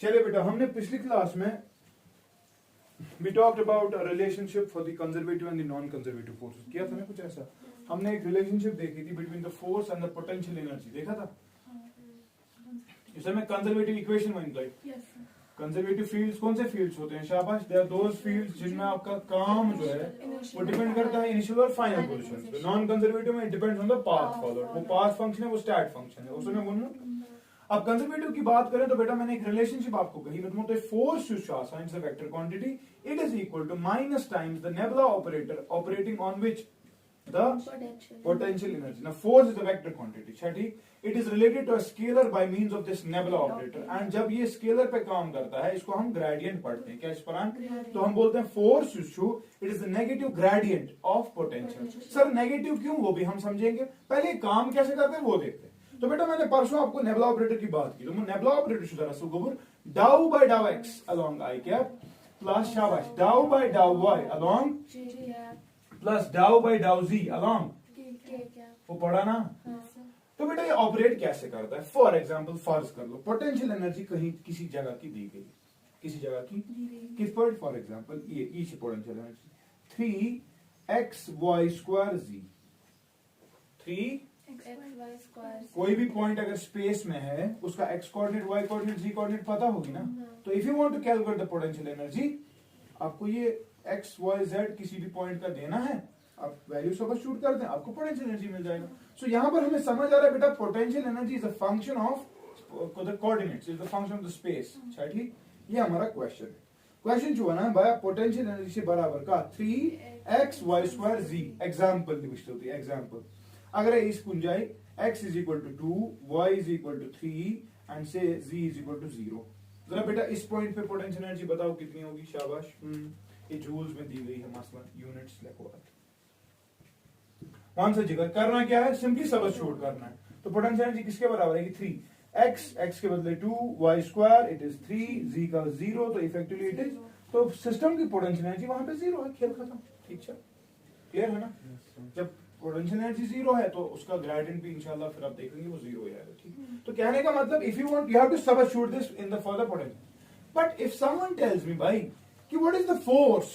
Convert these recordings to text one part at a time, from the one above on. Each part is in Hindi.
चलिए बेटा, हमने पिछली क्लास में we talked about a relationship for the conservative and the non-conservative forces. किया था ना कुछ ऐसा? हमने एक रिलेशनशिप देखी थी between the force and the potential energy. देखा था? इसे में कंजर्वेटिव इक्वेशन बन गई. कंजर्वेटिव फील्ड्स कौन से फील्ड्स होते हैं? शाबाश. दे आर दोज फील्ड्स जिनमें आपका काम जो है वो डिपेंड करता है इनिशियल और फाइनल पोजीशंस पे. नॉन कंजर्वेटिव में depends on the path followed. वो पाथ फंक्शन है, वो स्टैट फंक्शन है, उसमें बोलना. अब कंजर्वेटिव की बात करें तो बेटा मैंने एक रिलेशनशिप आपको कही, मतलब force to science the vector quantity it is equal to minus times the nabla operator operating on which the potential energy. Now force is the vector quantity. ठीक. It is related to a scalar by means of this nabla operator. And जब ये स्केलर पे काम करता है इसको हम ग्रेडियंट पढ़ते हैं. क्या इस्परान? तो हम बोलते हैं force to it is the negative gradient of potential. Sir negative क्यों? वो भी हम समझेंगे. पहले काम कैसे करते हैं वो देखते हैं. तो बेटा मैंने परसों आपको नेबुला ऑपरेटर की बात की. तो नेबुला ऑपरेटर शुदा रसूल गोबर डाउ बाय डाउ एक्स अलोंग आई कैप प्लस शाबाश डाउ बाय डाउ वाई अलोंग प्लस डाउ बाय डाउ जी अलोंग. वो पढ़ा ना? तो बेटा ये ऑपरेट कैसे करता है? फॉर एग्जांपल फर्ज कर लो पोटेंशियल एनर्जी कहीं किसी जगह की दी गई, किसी जगह की किस पर? फॉर एग्जांपल ये इस पोटेंशियल एनर्जी 3xy² z. 3 कोई भी पॉइंट अगर स्पेस में है उसका x coordinate y coordinate z coordinate पता होगी ना. तो if you want to calculate the potential energy आपको ये x y z किसी भी पॉइंट का देना है, आप वैल्यू सब्स्टिट्यूट कर दें, आपको पोटेंशियल एनर्जी मिल जाएगा. सो यहां पर हमें समझ आ रहा है बेटा potential energy is a function of the coordinates, is the function of the space. ठीक. ये हमारा क्वेश्चन है. क्वेश्चन जो है ना भाई पोटेंशियल एनर्जी से बराबर का 3xy² z. एग्जांपल निविष्ट होती है. एग्जांपल अगर इस पुंजाई x is equal to 2, y is equal to 3 and say z is equal to 0. जरा बेटा इस पॉइंट पे पोटेंशियल एनर्जी बताओ कितनी होगी? शाबाश. ये जूल्स में दी गई है, मसलन यूनिट्स लिखो. कौन सा जिक्र करना क्या है? सिंपली सब्स्टिट्यूट करना है. तो पोटेंशियल एनर्जी किसके बराबर है? 3 x के बदले 2 y² इट इज 3 z का 0. तो इफेक्टिवली इट इज, तो सिस्टम की पोटेंशियल एनर्जी वहां पे 0 है. खेल खत्म. ठीक है, क्लियर है ना? जब पोटेंशियल एनर्जी 0 है तो उसका ग्रेडियंट भी इंशाल्लाह फिर आप देखेंगे वो 0 है. ठीक. तो कहने का मतलब if you want you have to substitute this in the for the potential. But if someone tells me भाई कि what is the force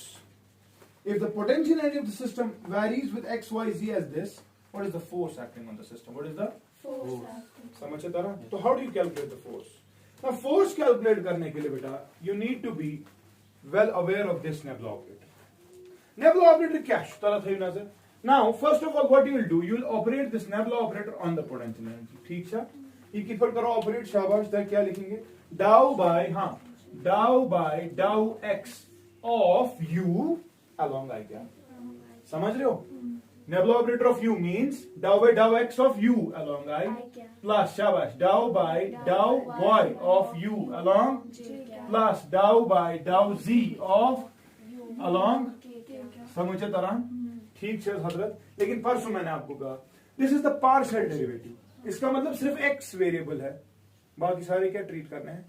if the potential energy of the system varies with x y z as this, what is the force acting on the system? What is the force? समझ आता है? तो how do you calculate the force? Now force calculate करने के लिए बेटा you need to be well aware of this Nebula operator. Nebula operator क्या तरह थे नजर. Now first of all what you will do, you will operate this Nebula operator on the potential energy. ठीक है. ये किफर करो ऑपरेट. शाबाश. तो क्या लिखेंगे? डाउ बाय डाउ x of u along I क्या समझ रहे हो? Nebula operator of u means डाउ बाय डाउ x of u along I plus शाबाश डाउ बाय डाउ y of u along plus डाउ बाय डाउ z of along. समझे तरह? ठीक है हजरत. लेकिन परसों मैंने आपको कहा this is the partial derivative. इसका मतलब सिर्फ x वेरिएबल है, बाकी सारे क्या ट्रीट करने हैं?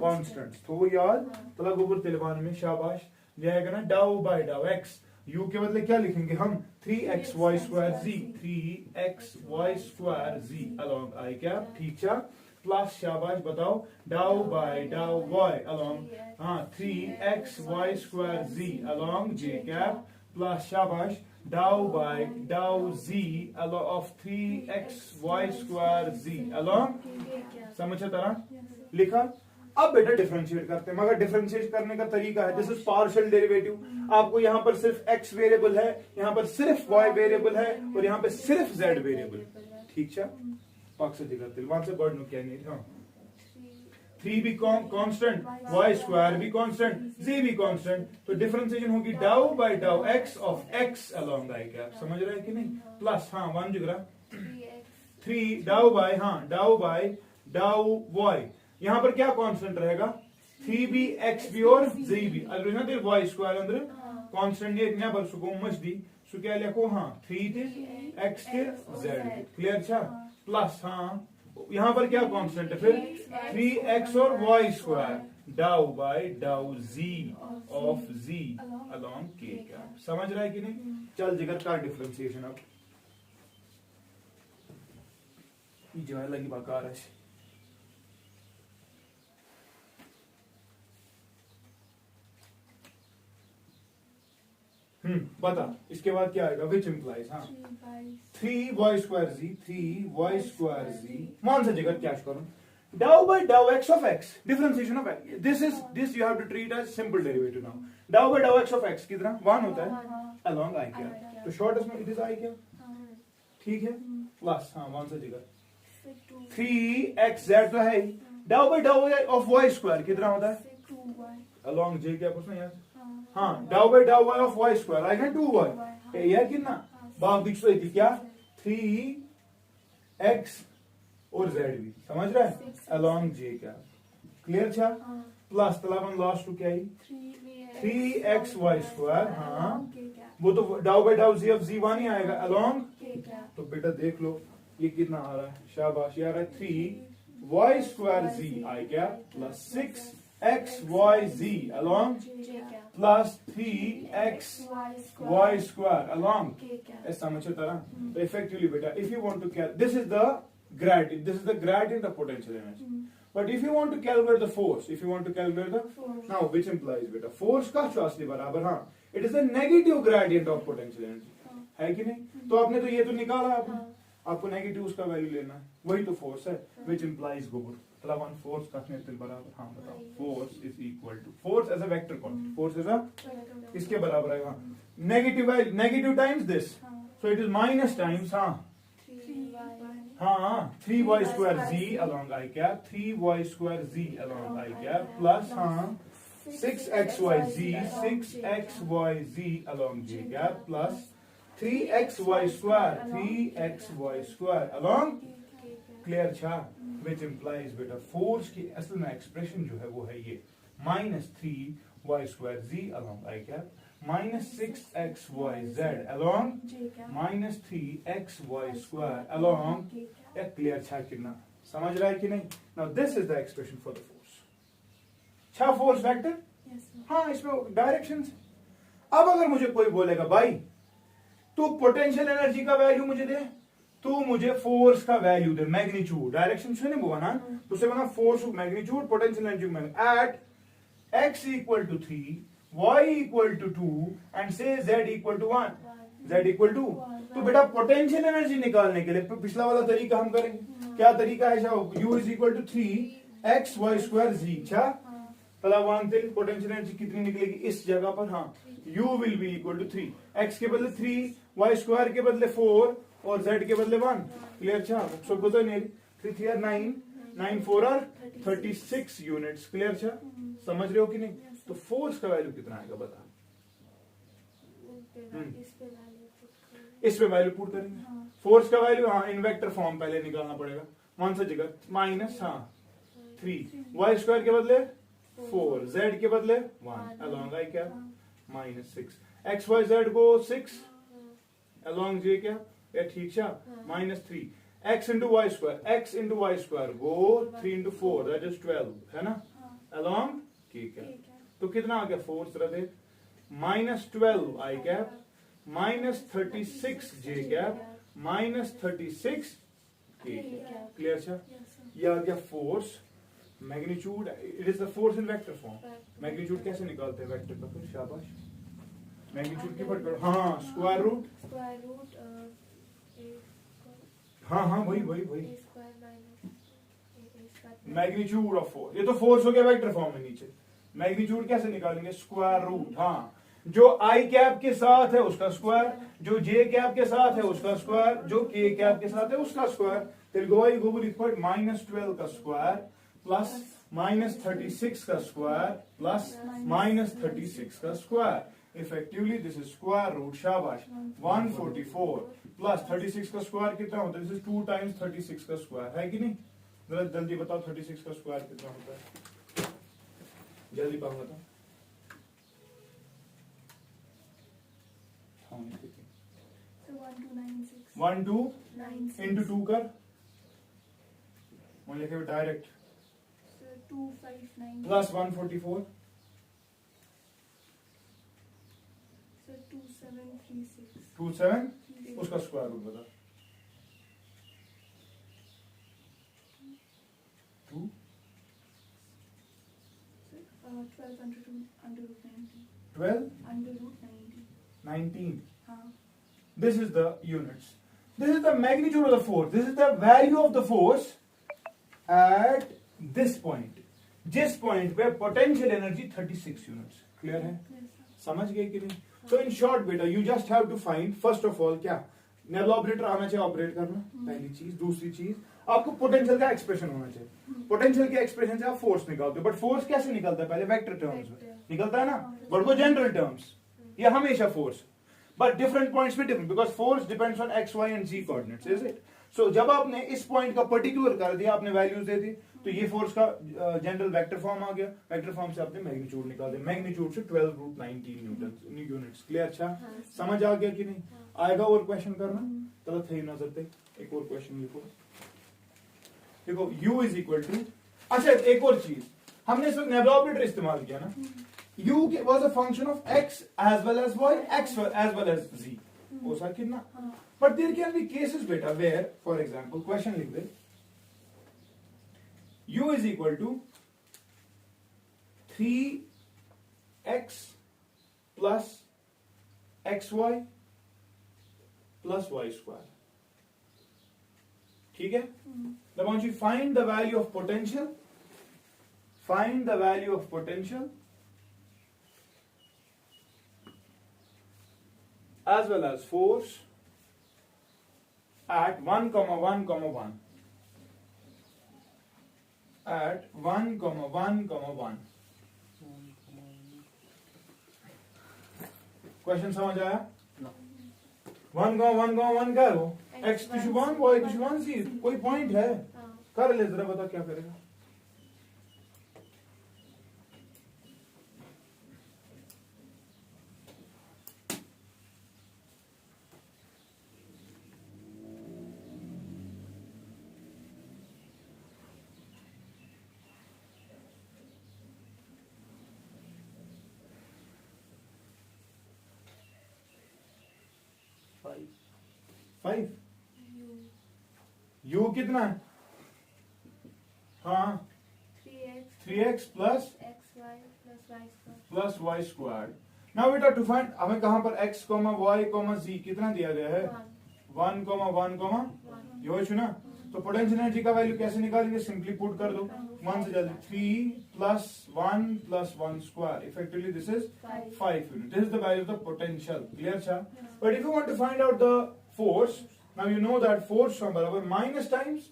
कॉन्स्टेंट्स. तो वो याद तला गोबर तिलवान में शाबाश जाएगा ना. डाउ बाय डाउ x u के बदले क्या लिखेंगे हम? 3xy² z 3xy² z along I cap. ठीक है. प्लस शाबाश बताओ डाउ बाय डाउ y along 3xy² z along j cap plus शाबाश डाउ बाय डाउ z of 3xy² z along. समझे तरह? लिखा. अब बेटा डिफरेंशिएट करते हैं, मगर डिफरेंशिएट करने का तरीका है दिस इज पार्शियल डेरिवेटिव. आपको यहां पर सिर्फ x वेरिएबल है, यहां पर सिर्फ y वेरिएबल है और यहां पर सिर्फ z वेरिएबल. ठीक है. पाक से दिखाते हैं वहां से बर्ड नो क्या नहीं. हां 3 भी कांस्टेंट, y² भी कांस्टेंट, z भी कांस्टेंट. तो डिफरेंशिएशन होगी डाउ बाय डाउ x of x along I cap. समझ रहे हैं कि नहीं? प्लस 1 जिगरा 3 डाउ बाय डाउ y. यहां पर क्या कांस्टेंट रहेगा? 3b x भी और z भी. अगर ना दे y² अंदर कांस्टेंट ये इतना पर सुको मच दी सो क्या लिखो? 3 थे x के z. क्लियर था? प्लस यहां पर क्या कांस्टेंट है फिर? 3x और y² डाउ बाय डाउ z of z along k क्या. समझ रहा है कि नहीं? चल जिगर का डिफरेंशिएशन अब ये जो है लगी बकार है. बता इसके बाद क्या आएगा, विच इम्प्लाइज, हाँ 3y square z, 3y square z मान से जगह क्या करूं, dou by dou x of x, differentiation of x, this you have to treat as simple derivative now. Dou by dou x of x कितना 1 होता है along I क्या, तो शॉर्टेस्ट में it is I क्या, ठीक है प्लस, हाँ 1 से जगह 3xz तो है, dou by dou of y square कितना होता है along j क्या पूछना यार, हाँ dou by dou y of y square आएगा 2y, ये कितना बाग बीच तो क्या 3x और z भी, समझ रहा है along j क्या, क्लियर था, प्लस तलावन लास्ट टू क्या है 3xy square, हाँ वो तो dou by dou z of z1 ही आएगा along, तो बेटा देख लो ये कितना आ रहा है, शाबाश ये आ रहा है 3y square z I क्या plus 6xyz along plus 3xy square along, ऐसा समझ तरह, तो effectively बेटा if you want to calculate, this is the gradient of potential energy, but if you want to calculate the force, now which implies बेटा force का असली बराबर, हाँ it is the negative gradient of potential energy, है कि नहीं, तो आपने तो ये तो निकाला आपने, आपको नेगेटिव उसका वैल्यू लेना है, वही तो फोर्स है, which implies गोबर मतलब वन फोर्स का बराबर, हाँ बताओ force is equal to, force as a vector quantity, force as a किसके बराबर आएगा, negative times this, so it is minus times, हाँ 3y square z along I cap, 3y square z along I cap plus हाँ 6xyz along j cap plus 3xy square along, clear छा, which implies बेटा फोर्स की असल में एक्सप्रेशन जो है वो है ये -3y square z along I cap -6xyz along -3xy square along, एक क्लियर छा कितना, समझ रहा है कि नहीं, now this is the expression for the force, छा फोर्स वेक्टर, हाँ इसमें डायरेक्शंस, अब अगर मुझे कोई बोलेगा भाई तू पोटेंशियल एनर्जी का वैल्यू मुझे दे, तू मुझे फोर्स का वैल्यू दे, मैग्नीट्यूड, डायरेक्शन से नहीं बोला ना, तो उसे बना force magnitude potential energy at x equal to 3, y equal to 2 and say z equal to 1, z equal to, तो बेटा पोटेंशियल एनर्जी निकालने के लिए पिछला वाला तरीका हम करेंगे, क्या तरीका है, u is equal to 3xy square z, अच्छा पहला वन थे पोटेंशियल एनर्जी कितनी निकलेगी इस जगह पर, हाँ u will be equal to 3, x के बदले 3, y स्क्वायर के बदले 4 और z के बदले 1, क्लियर छा, सो गुजर नहीं 3 3 9 9 4 और 36 यूनिट्स, क्लियर छा, समझ रहे हो कि नहीं, तो फोर्स का वैल्यू कितना आएगा बता, इस पे वैल्यू पुट करेंगे, फोर्स का वैल्यू हाँ इन वेक्टर फॉर्म पहले निकालना पड़ेगा, वन से जगह माइनस हाँ 3, y स्क्वायर के बदले 4, z के बदले 1 along I क्या -6, x y z को 6 along j क्या, ये ठीक है -3, x into y square go 3 into 4 that is 12 है ना, along k क्या, तो कितना आ गया फोर्स रहे -12 I cap -36 j cap -36 k, clear है, ये आ गया force magnitude, it is the force in vector form, magnitude कैसे निकालते हैं वेक्टर का, फिर शाबाश मैग्नीट्यूड की पढ़, हाँ स्क्वायर रूट, हाँ वही मैग्नीट्यूड ऑफ फोर्स, ये तो फोर्स हो गया वेक्टर फॉर्म में नीचे, मैग्नीट्यूड कैसे निकालेंगे, स्क्वायर रूट, हाँ जो आई कैप के साथ है उसका स्क्वायर, जो जे कैप के साथ है उसका स्क्वायर, जो के कैप के साथ है उसका स्क्वायर, -12 का स्क्वायर प्लस -36 का स्क्वायर प्लस -36 का square, effectively this is square root, शाबाश 144 प्लस 36 का स्क्वायर कितना होता है, दिस इज 2 टाइम्स 36 का स्क्वायर, है कि नहीं, जरा जल्दी बताओ 36 का स्क्वायर कितना होता है, जल्दी पाऊंगा तो 1296 into 2 कर, वन लिखे डायरेक्ट, 259 प्लस 144 27 उसका स्क्वायर रूट बता, 12 under root 90 19. हाँ. This is the units. This is the magnitude of the force. This is the value of the force at this point. जिस पॉइंट पे पोटेंशियल एनर्जी 36 यूनिट्स. क्लियर है? समझ गए कि नहीं? So in short बेटा, you just have to find first of all क्या नेबल ऑपरेटर आना चाहिए ऑपरेट करना, पहली चीज. दूसरी चीज आपको पोटेंशियल का एक्सप्रेशन होना चाहिए. पोटेंशियल के एक्सप्रेशन से आप फोर्स निकालते हो, बट फोर्स कैसे निकलता है? पहले वेक्टर टर्म्स में निकलता है ना, बट वो जनरल टर्म्स. ये हमेशा फोर्स, बट डिफरेंट पॉइंट्स पे different, because force depends on X Y and Z coordinates. Is it? So जब आपने इस पॉइंट का पर्टिकुलर कर दिया, आपने वैल्यूज दे दी, तो ये फोर्स का जनरल वेक्टर फॉर्म आ गया. वेक्टर फॉर्म से आपने मैग्नीट्यूड निकाल दिया. मैग्नीट्यूड से 12√19 न्यूटन यूनिट्स. क्लियर? अच्छा, समझ आ गया कि नहीं? आएगा और क्वेश्चन करना. चलो थे नजर पे एक और क्वेश्चन लिखो. देखो u इज इक्वल टू, अच्छा एक और चीज, हमने इस वक्त नेबल ऑपरेटर इस्तेमाल किया ना. u was a function of x as well as y, x as well as z. हो सकता है ना, but there can be cases बेटा वेयर, फॉर एग्जांपल क्वेश्चन लिख दे, u is equal to 3x plus xy plus y square. ठीक है? Now once you find the value of potential, find the value of potential as well as force at 1, 1, 1. At 1, 1, 1. Question समझ आया? 1, 1, 1 क्या हो? x to 1, y to 1, z. कोई पॉइंट है? कर ले जरा, बता क्या करेगा. फाइव. u कितना है? हाँ, 3x plus y square. Now बेटा टू फाइंड, हमें कहां पर x, y, z कितना दिया गया है? 1, 1, यो ना. तो पोटेंशियल एनर्जी का वैल्यू कैसे निकालेंगे? सिंपली पुट कर दो 1 से जल्दी. 3 plus 1 square. Effectively this is 5 unit. This is the value of the potential. Clear था? But if you want to find out the force, now you know that force from बराबर minus times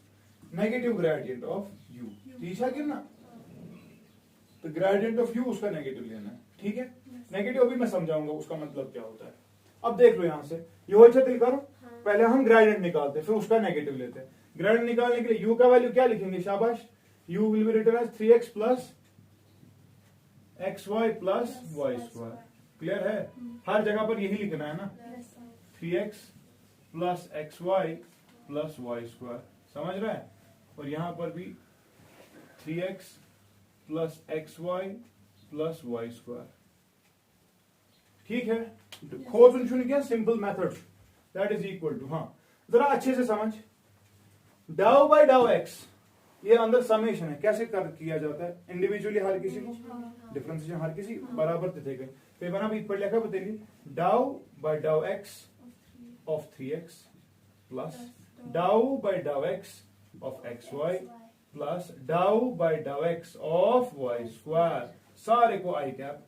negative gradient of u. ठीक है कि ना? तो gradient of u उसका नेगेटिव लेना है. ठीक है? नेगेटिव अभी मैं समझाऊंगा उसका मतलब क्या होता है. अब देख लो यहां से, ये हो दिल करो. पहले हम ग्रेडियंट निकालते हैं, फिर उसका नेगेटिव लेते हैं. ग्रेडियंट निकालने के लिए u का वैल्यू क्या लिखेंगे? शाबाश. u will be written as 3x plus xy plus y square. Clear है? हर जगह पर यही लिखना है ना. 3x plus xy plus y square. समझ रहा है? और यहां पर भी 3x plus xy plus y square. ठीक है? खोज सुन क्या simple method that is equal to, हाँ जरा अच्छे से समझ, डाउ बाय डाउ x, ये अंदर समेशन है. कैसे किया जाता है? इंडिविजुअली हर किसी को, डिफरेंशिएशन हर किसी बराबर थे गए. पेपर में ऊपर लिखा बताइए, डाउ बाय डाउ x of 3x plus dou by dou x of xy plus dou by dou x of y square. सारे को i कैप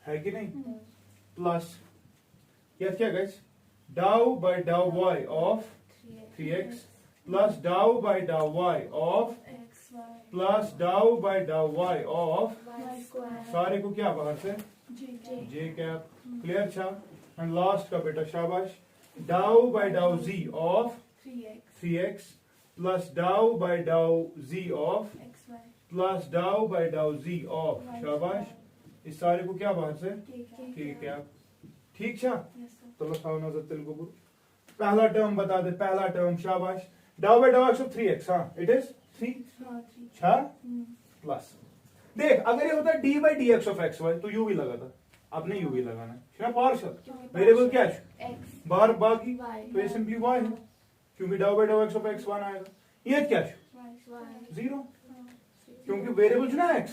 है कि नहीं? प्लस क्या guys? dou by dou y of 3x plus dou by dou y of plus dou by dou y of सारे को क्या बाहर से? j cap. क्लियर था? एंड लास्ट का बेटा शाबाश, डाउ बाय डाउ z ऑफ 3x प्लस डाउ बाय डाउ z ऑफ प्लस डाउ बाय डाउ z ऑफ. शाबाश. इस सारे को क्या बाहर से? k cap. ठीक था? चलो साव नजर तेलुगु गुरु. पहला टर्म बता दे. पहला टर्म शाबाश, डाउ बाय डाउ x ऑफ 3x. हाँ इट इज 3 प्लस. देख अगर ये होता है d by dx of xy तो u भी लगा था. आपने u भी लगाना है. पार्शियल वेरिएबल क्या है? बार बाकी, तो ये सिंपली y है, क्योंकि डाउ बाय डाउ x ऑफ x 1 आएगा. ये क्या है? 0, क्योंकि वेरिएबल जो ना x,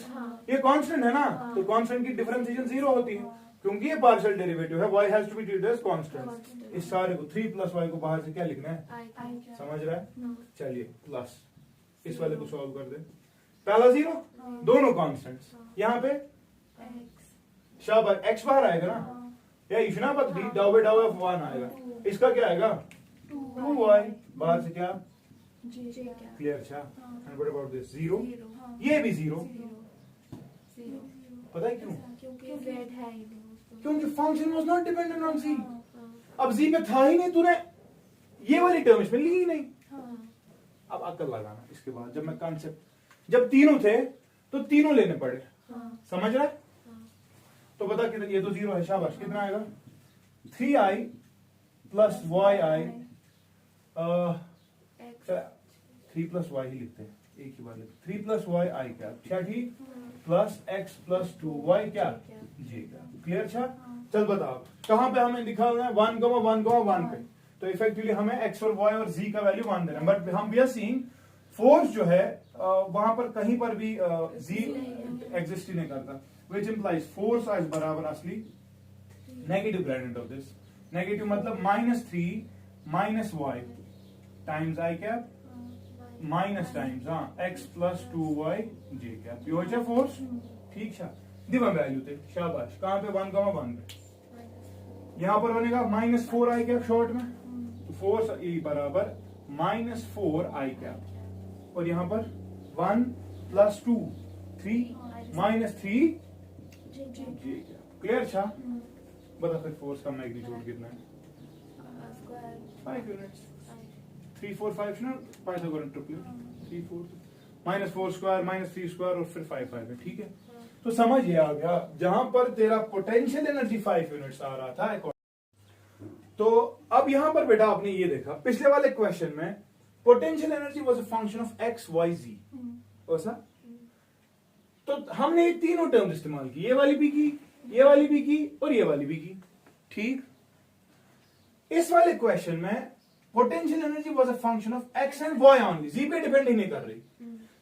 ये कांस्टेंट है ना, तो कांस्टेंट की डिफरेंशिएशन 0 होती है. क्योंकि ये पार्शियल डेरिवेटिव है, y has to be treated as constant. इस सारे को 3 प्लस y को बाहर से क्या लिखना है, समझ रहा है? चलिए प्लस इस वाले को सॉल्व कर दे। पहला 0, दोनों कांस्टेंट्स, यहाँ पे शाबाश x बाहर आएगा ना, या इतना पतली डाउ बाय डाउ ऑफ 1 आएगा, इसका क्या आएगा 2y, बाहर से क्या क्लियर? अच्छा, एंड व्हाट अबाउट दिस 0, ये भी 0, पता है क्यों? क्योंकि function was not dependent on z। अब z पे था ही नहीं, तूने ये वाली टर्म इसमें ली ही नहीं। अब अकल लगाना इसके बाद, जब मैं कॉन्सेप्ट, जब तीनों थे तो तीनों लेने पड़े, समझ रहा है? तो बता कितना, ये तो 0 है, शाबाश, कितना आएगा 3i plus yi, 3 plus y ही लिखते हैं, एक ही बार लिखते, 3 प्लस y i क्या, क्या ठीक, प्लस x प्लस 2y क्या, जी क्या, क्लियर? अच्छा, चल बताओ कहां पे हमें दिखाना है, 1,1,1 पे, तो इफेक्टिवली हमें x और y और z का वैल्यू 1 देना है, बट हम वी आर सीइंग फोर्स जो है वहां पर कहीं पर भी z एग्जिस्ट ही नहीं करता, which implies force is बराबर असली negative gradient of this, negative मतलब -3 minus y times i cap minus times x plus 2y j cap, ये हो जाए फोर्स, ठीक है? दिवा वैल्यू थे, शाबाश, कहां पे 1,1 पे, यहां पर बनेगा -4i कैप शॉर्ट में, तो फोर्स e बराबर -4i कैप, और यहां पर 1 प्लस 2 3 -3 क्लियर? अच्छा, बता फिर फोर्स का मैग्नीट्यूड कितना है, 5 यूनिट्स, 3 4 5 ना, पाइथागोरस ट्रिपलेट, 3 4 -4 स्क्वायर -3 स्क्वायर और फिर 5 5 है, ठीक है? तो समझ ये आ गया, जहां पर तेरा पोटेंशियल एनर्जी 5 यूनिट्स आ रहा था। तो अब यहां पर बेटा आपने ये देखा, पिछले वाले क्वेश्चन में potential energy was a function of x y z, ऐसा? तो हमने ये तीनों टर्म्स इस्तेमाल की, ये वाली भी की, ये वाली भी की और ये वाली भी की, ठीक? इस वाले क्वेश्चन में potential energy was a function of x and y only, z पे डिपेंड ही नहीं कर रही।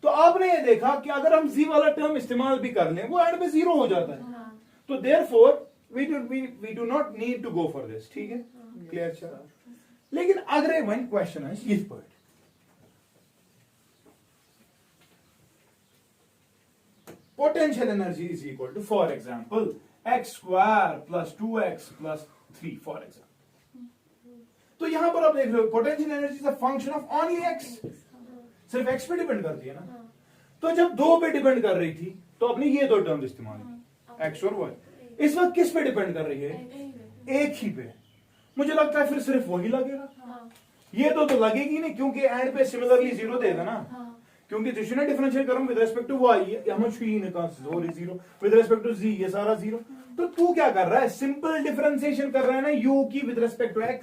तो आपने ये देखा कि अगर हम z वाला टर्म इस्तेमाल भी कर लें, वो एंड में 0 हो जाता है, तो therefore we do not need to go for this, ठीक है? क्लियर? चला, लेकिन अगले वन क्वेश्चन है इस पर, potential energy is equal to, for example, x square plus 2x plus 3, for example. तो यहां पर आप देख रहे हो potential energy is a function of only x, सिर्फ x पे डिपेंड करती है ना। तो जब 2 पे डिपेंड कर रही थी तो अपने ये दो टर्म्स इस्तेमाल की, x और y। इस वक्त किस पे डिपेंड कर रही है, एक ही पे। मुझे लगता है फिर सिर्फ वही लगेगा, ये तो लगेगी नहीं, क्योंकि एंड पे सिमिलरली 0 देगा ना, क्योंकि दिस ने डिफरेंशिएट करूं विद रिस्पेक्ट टू y, हम छुई ने और 0 विद रिस्पेक्ट टू z, ये सारा 0। तो तू क्या कर रहा है, सिंपल डिफरेंशिएशन कर रहा है ना u की with respect to x।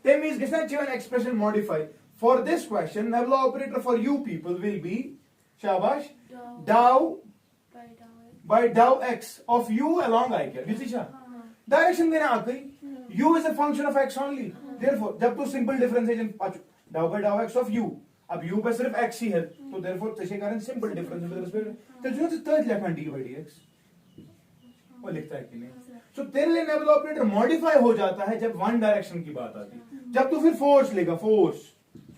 That means this natural expression modify for this question, nabla operator for you people will be, शाबाश, डाउ बाय डाउ x of u along i cap, direction देना आ गई, u is a function of x only, therefore जब तू सिंपल डिफरेंशिएशन डाउ बाय डाउ x ऑफ u, अब u पे सिर्फ x ही है, तो देयरफॉर तसे कारण सिंपल डिफरेंस विद रिस्पेक्ट तो जो तज लेखन d by dx, वो लिखता है कि नहीं? सो तेरे लिए नेबुला ऑपरेटर मॉडिफाई हो जाता है जब वन डायरेक्शन की बात आती है। जब तू फिर फोर्स लेगा, फोर्स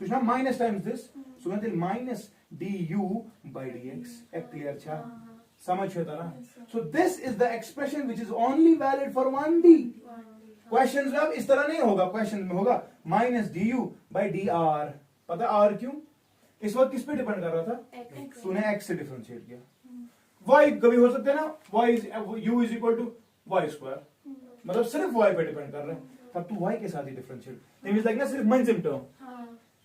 तो ना माइनस टाइम्स दिस, सो मतलब minus du by dx, clear? अच्छा, समझ होता ना? So this is the expression which is only valid for 1d। Questions में अब इस तरह नहीं होगा, क्वेश्चन में होगा माइनस du by dr। पता r क्यों? इस वक्त किस पे डिपेंड कर रहा था, तूने x से डिफरेंशिएट किया। y कभी हो सकता है ना, y is u is equal to y square, मतलब सिर्फ y पे डिपेंड कर रहा है, तब तू y के साथ ही डिफरेंशिएट, ते मींस लाइक ना सिर्फ मंजिम टर्म,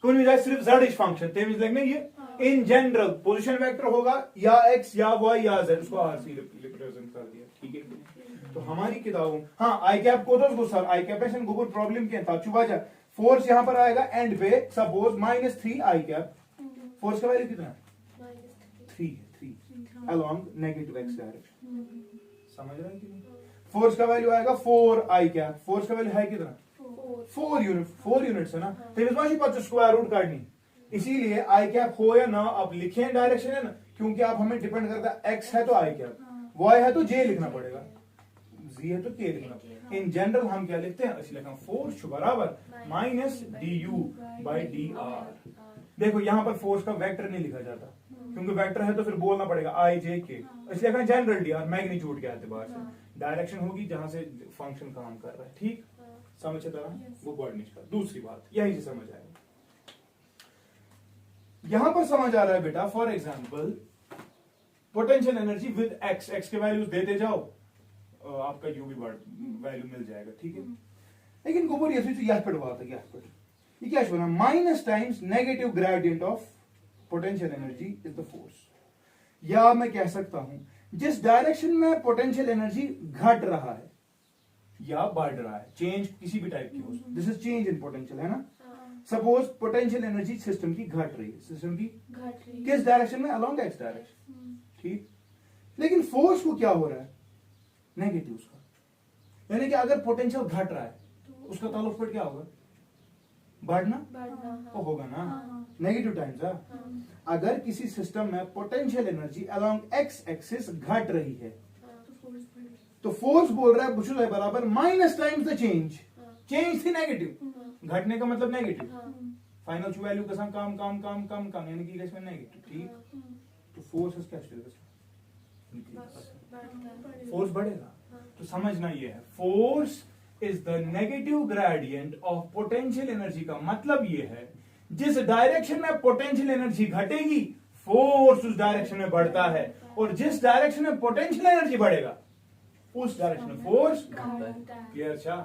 कोई भी जाए सिर्फ z इज फंक्शन, ते मींस लाइक ना ये इन जनरल पोजीशन वेक्टर होगा या x या y या z, उसको r से रिप्रेजेंट कर दिया, ठीक है? तो हमारी किताबों, हाँ आई कैप को तो सर आई कैपेशन को प्रॉब्लम क्या था, चुपा जा, फोर्स यहां पर आएगा एंड पे, सपोज -3 आई कैप, फोर्स का वैल्यू कितना है, 3 अलोंग नेगेटिव x डायरेक्शन, समझ रहे हैं कि नहीं? फोर्स का वैल्यू आएगा 4 आई कैप, फोर्स का वैल्यू है कितना, 4 यूनिट्स है ना, तो इस बार पांच स्क्वायर रूट काटनी, इसीलिए आई कैप हो या ना आप लिखें डायरेक्शन है ना, क्योंकि आप हमें डिपेंड करता है x है तो आई कैप, y है तो j लिखना पड़ेगा, z v है तो k लिखना। इन जनरल हम क्या लिखते हैं, असली लिखा फोर्स बराबर माइनस du बाई dr। देखो यहाँ पर फोर्स का वेक्टर नहीं लिखा जाता, क्योंकि वेक्टर है तो फिर बोलना पड़ेगा आई जे के, इसलिए लिखा जनरल डी आर मैग्नीट्यूड के एतबार से, डायरेक्शन होगी जहां से फंक्शन काम कर रहा है। ठीक समझ तरह वो वर्ड नहीं कर। दूसरी बात यही से समझ आएगा, यहां पर समझ आ रहा है बेटा, for example potential energy with x, x के वैल्यूज देते जाओ, आपका यू भी वैल्यू मिल जाएगा। ठीक है, लेकिन गोबर ये पढ़वा था, ये क्या बोला, minus times negative gradient of potential energy is the force. या मैं कह सकता हूं जिस डायरेक्शन में पोटेंशियल एनर्जी घट रहा है या बढ़ रहा है, चेंज किसी भी टाइप की हो, this is change in potential, है ना। सपोज पोटेंशियल एनर्जी सिस्टम की घट रही है, सिस्टम की किस डायरेक्शन में, अलोंग एक्स डायरेक्शन। ठीक, लेकिन फोर्स को क्या हो रहा है, नेगेटिव उसका, यानी कि अगर पोटेंशियल घट रहा है उसका ताल्लुक फिर क्या होगा, बढ़ना तो होगा ना, नेगेटिव टाइम्स। अगर किसी सिस्टम में potential energy along x axis घट रही है तो फोर्स बोल रहा है बुशल है बराबर minus times the change, change थी नेगेटिव, घटने का मतलब नेगेटिव, फाइनल वैल्यू का काम काम काम काम काम यानी कि इसमें नेगेटिव। ठीक, तो फोर्स क्या फोर्स बढ़ेगा। तो समझना ये है, force is the negative gradient of potential energy का मतलब ये है जिस डायरेक्शन में पोटेंशियल एनर्जी घटेगी फोर्स उस डायरेक्शन में बढ़ता है, और जिस डायरेक्शन में पोटेंशियल एनर्जी बढ़ेगा उस डायरेक्शन में फोर्स क्लियर। अच्छा,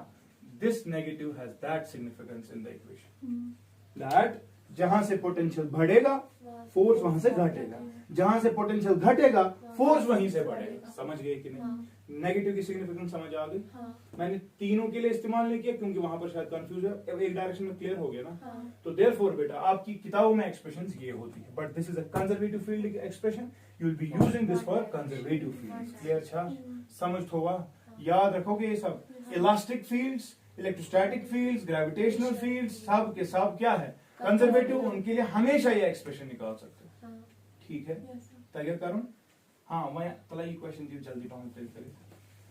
this negative has that significance in the equation that जहां से पोटेंशियल बढ़ेगा फोर्स वहां से घटेगा, जहां से पोटेंशियल घटेगा फोर्स वहीं से बढ़ेगा। समझ गए कि नहीं, नेगेटिव की सिग्निफिकेंस समझ आ गई। मैंने तीनों के लिए इस्तेमाल नहीं किया क्योंकि वहां पर शायद कंफ्यूज है, एक डायरेक्शन में क्लियर हो गया ना। तो देयरफॉर बेटा आपकी किताबों में एक्सप्रेशंस ये होती है, but this is a conservative field expression, you will be using this for conservative fields. Clear. अच्छा समझ होगा, याद रखोगे ये सब, elastic fields, electrostatic fields, gravitational fields, सब के सब क्या है कंजर्वेटिव, उनके लिए हमेशा ये एक्सप्रेशन निकाल सकते हो। ठीक है, तैयार करूं। हाँ मैं तला ये क्वेश्चन जल्दी पाऊं तेरे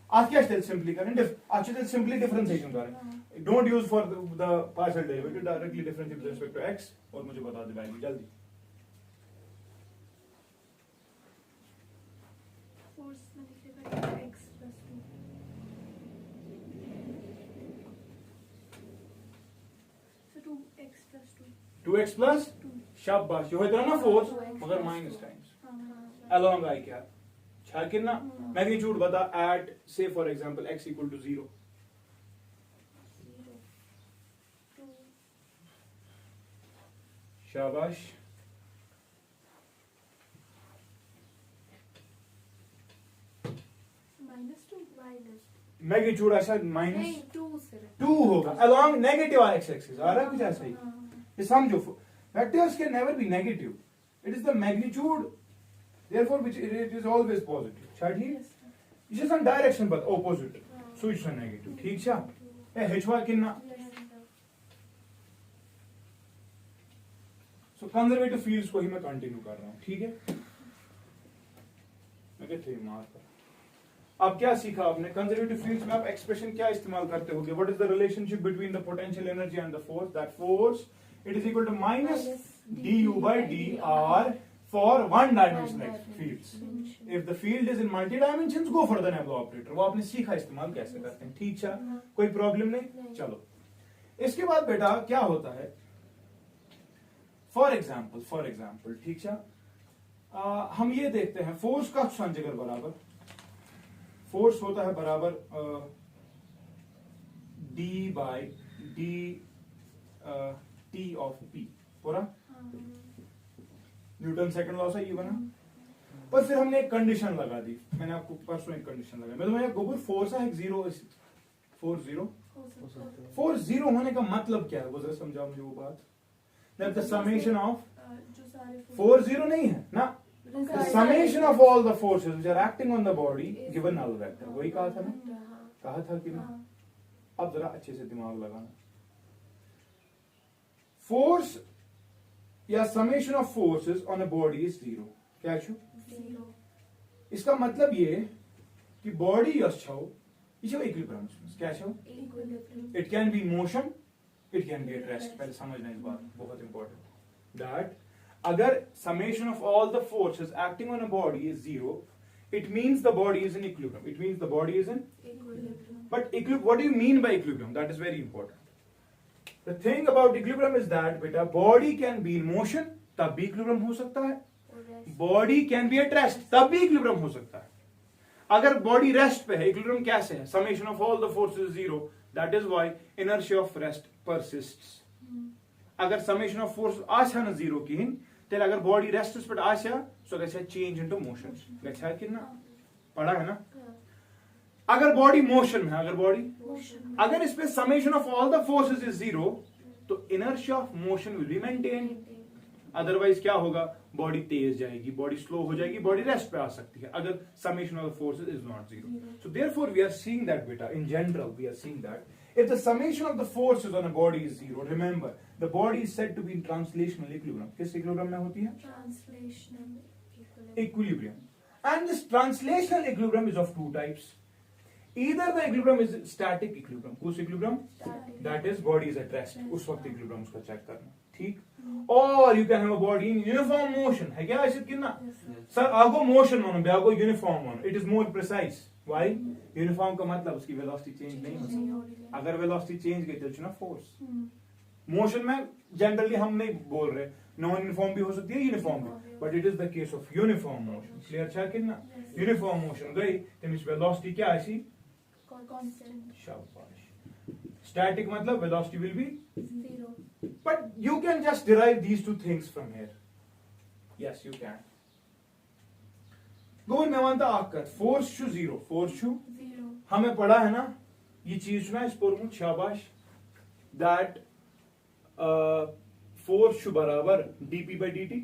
आज क्या स्टेल सिंपली करें, आज चल सिंपली डिफरेंशिएशन करें, don't use for the partial derivative, directly differentiate with respect to x, और मुझे बता दे वैल्यू जल्दी। फोर्स में लिखेगा x + 2 so 2x + 2 शाबाश, ये होता है ना फोर्स मगर माइनस टाइम्स अलोंग आई क्या छा कितना मैग्नीट्यूड बता एट से फॉर एग्जांपल x = 0 शाबाश। मैग्नीट्यूड ऐसा -2 होगा अलोंग नेगेटिव एक्स एक्सिस, आ रहा है कुछ ऐसा ही। ये समझो vectors can never be negative, it is the magnitude therefore which it is always positive। शायद he is just direction but opposite, so it's negative. ठीक छा ए h1 कितना, सो कंजर्वेटिव फील्ड्स को ही मैं कंटिन्यू कर रहा हूं। ठीक है, मैं कहते हैं मार्क। अब क्या सीखा आपने, कंजर्वेटिव फील्ड्स में आप एक्सप्रेशन क्या इस्तेमाल करते होगे, what is the relationship between the potential energy and the force, that force it is equal to -du/dr for one dimensional fields। if the field is in multi dimensions go for the Nebula operator, वो आपने सीखा इस्तेमाल कैसे करते हैं। ठीक है, कोई प्रॉब्लम नहीं। चलो इसके बाद बेटा क्या होता है, फॉर एग्जाम्पल ठीक है, हम ये देखते हैं फोर्स का संजगर बराबर, फोर्स होता है बराबर d/dt ऑफ p पूरा, न्यूटन सेकंड लॉ से ये बना। पर फिर हमने एक कंडीशन लगा दी, मैंने आपको परसों एक कंडीशन लगाई, मैं तुम्हें गोबर फोर्स है 4 0 होने का मतलब क्या है वो जरा समझाओ मुझे वो बात। दैट द समेशन ऑफ 4 0 नहीं है ना, the summation of all the forces which are acting on the body given null vector, वही कहा था ना, कहा था कि ना। अब जरा अच्छे से दिमाग लगाना, फोर्स या summation of forces on a body is 0। क्या छू 0, इसका मतलब ये कि बॉडी यस छो ये जो इक्विलिब्रियम क्या है Equilibrium. It can be motion it can be at rest पहले समझना इस बात बहुत इंपॉर्टेंट दैट अगर summation of all the forces acting on a body is zero it means the body is in equilibrium it means the body is in Equilibrium. but what do you mean by equilibrium that is very important the thing about equilibrium is that beta body can be in motion तब भी equilibrium हो सकता है Or rest. Body can be at rest तब भी इक्विलिब्रियम हो सकता है अगर बॉडी रेस्ट पे है इक्विलिब्रियम कैसे है summation of all the forces zero that is why inertia of rest persists अगर समेशन ऑफ फोर्स आशा न जीरो किहिन तेल अगर बॉडी रेस्ट पे आशा सो गछा चेंज इनटू मोशन गछा कि ना पढ़ा है ना अगर बॉडी मोशन में है अगर बॉडी Motion. अगर इस पे summation of all the forces is zero तो inertia of motion will be maintain otherwise क्या होगा बॉडी तेज जाएगी बॉडी स्लो हो जाएगी बॉडी रेस्ट पे आ सकती है अगर summation of the forces is not zero so therefore we are seeing that बेटा in general we are seeing that if the summation of the forces on a body is zero remember the body is said to be in translational equilibrium किस इक्विलिब्रियम में होती है Translational. equilibrium and this translational equilibrium is of two types either the equilibrium is static equilibrium whose equilibrium Static. that is body is at rest उस वक्त equilibrium उसका चेक करना ठीक or you can have a body in uniform motion है क्या ऐसे कितना Yes, sir. सर आगो मोशन मानो ब्यागो यूनिफॉर्म मानो it is more precise why uniform का मतलब उसकी वेलोसिटी चेंज नहीं हो नहीं हो सकती रही है. अगर वेलोसिटी चेंज गई तो ना फोर्स Hmm. मोशन में जनरली हम नहीं बोल रहे नॉन यूनिफॉर्म भी हो सकती है यूनिफॉर्म भी but it is the case of uniform motion clear छा कि ना Yes. यूनिफॉर्म मोशन गई तमिस वेलोसिटी क्या आसी Constant. शाबाश स्टैटिक मतलब velocity will be Zero. but you can just derive these two things from here yes you can गोल में मानता आकर फोर्स शू जीरो फोर्स शू Zero. हमें पढ़ा है ना ये चीज ना इस पर शाबाश दैट फोर्स शू बराबर dp by dt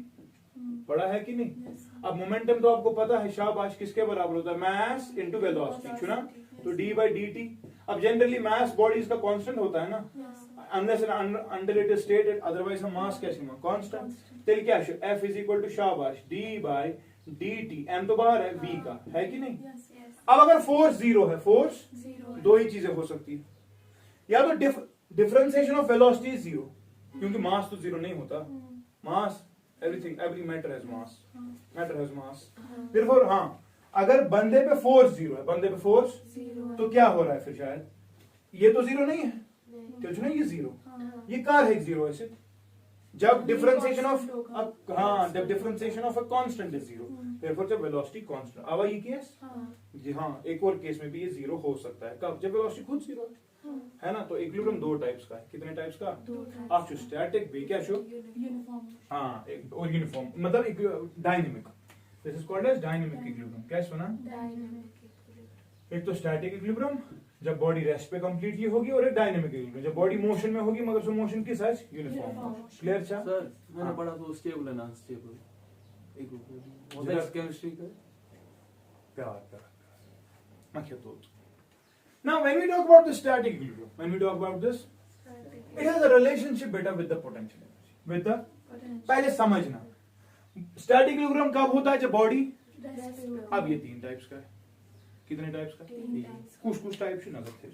Hmm. पढ़ा है कि नहीं Yes, sir. अब मोमेंटम तो आपको पता है शाबाश किसके बराबर होता है मास इनटू वेलोसिटी छू ना तो d by dt अब जनरली मास बॉडीज का कांस्टेंट होता है ना Yes, sir. unless and under it is stated otherwise हम मास कैसे मां कांस्टेंट Constant. तेल क्या है f is equal to शाबाश d by dt m तो बाहर है v का है कि नहीं Yes, yes. अब अगर फोर्स जीरो है फोर्स Zero. दो ही चीजें हो सकती है या तो differentiation of velocity is zero क्योंकि मास तो जीरो नहीं होता Hmm. Mass everything every matter has mass हाँ. मैटर हैज मास हाँ. देयरफॉर हां अगर बंदे पे फोर्स जीरो है बंदे पे फोर्स Zero. तो क्या हो रहा है फिर शायद ये तो जीरो नहीं है नहीं. क्यों ना ये जीरो हाँ. ये कार है जीरो ऐसे जब डिफरेंशिएशन ऑफ constant होगा. हाँ जब differentiation of a constant is zero Hmm. Therefore जब वेलोसिटी कांस्टेंट अब ये केस हाँ. जी हाँ एक और केस में भी ये जीरो हो सकता है कब जब वेलोसिटी खुद जीरो हाँ. है ना तो इक्विलिब्रियम दो टाइप्स का है कितने टाइप्स का दो types. आप जो स्टैटिक भी क्या शो Uniform. हाँ एक और यूनिफॉर्म मतलब dynamic this is called as dynamic equilibrium क्या सुना Dynamic equilibrium. एक तो स्टैटिक इक्विलिब्रियम जब बॉडी रेस्ट पे कंप्लीटली होगी और एक डायनेमिक इक्विलिब्रियम जब बॉडी मोशन में होगी मगर उसमें मोशन किस है यूनिफॉर्म Uniform. क्लियर छा सर मैंने हाँ। पढ़ा तो स्टेबल है नॉन स्टेबल एक होता जरा- है केमिस्ट्री का प्यार मक्खिया तो now when we talk about the static equilibrium when we talk about this Static. it has a relationship better with the potential energy with the Potential. पहले समझना स्टैटिक इक्विलिब्रियम कब होता है जब बॉडी Rest पे अब ये तीन टाइप्स का है कितने टाइप्स का तीन types. कुछ टाइप्स नजर थे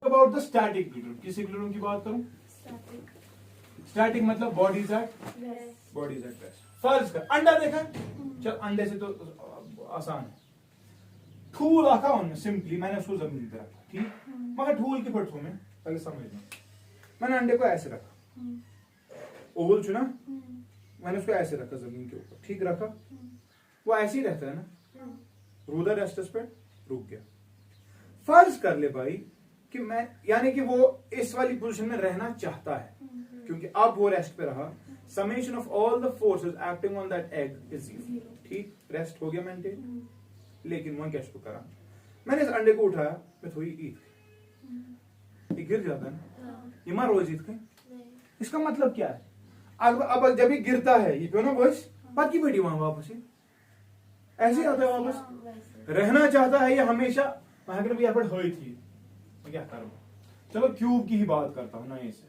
अबाउट द स्टैटिक इक्विलिब्रियम किस इक्विलिब्रियम की बात करूं Static. स्टैटिक मतलब bodies at Rest. Bodies at rest फर्ज कर अंडा देखा चल अंडे से तो आसान है ठूल आका उनमें सिंपली मैंने उसको जमीन पे रखा ठीक मगर ठूल की पटो में पहले समझना मैंने अंडे को ऐसे रखा Hmm. ओवल चुना Hmm. मैंने उसको ऐसे रखा जमीन के ऊपर ठीक रखा Hmm. वो ऐसे ही रहता है ना Hmm. रूलर रेस्टस पे रुक गया फर्ज कर ले भाई कि मैं यानी कि वो इस वाली पोजीशन में रहना चाहता है Hmm. क्योंकि अब वो रेस्ट पे रहा summation of all the forces acting on that egg is zero Zero. ठीक रेस्ट हो गया मेंटेन Hmm. लेकिन वहां क्या शुरू करा मैंने इस अंडे को उठाया मैं थोड़ी ईद Hmm. ये गिर जाता है ना हाँ. ये मार रोज ईद नहीं. इसका मतलब क्या है अब जब ये गिरता है ये पे ना बस बाकी बेटी वहां वापस ही ऐसे ही आता है वापस। हाँ, वैसे। रहना चाहता है ये हमेशा, मैं अगर भी यहाँ हुई थी मैं क्या करूँ। चलो क्यूब की ही बात करता हूँ ना, इसे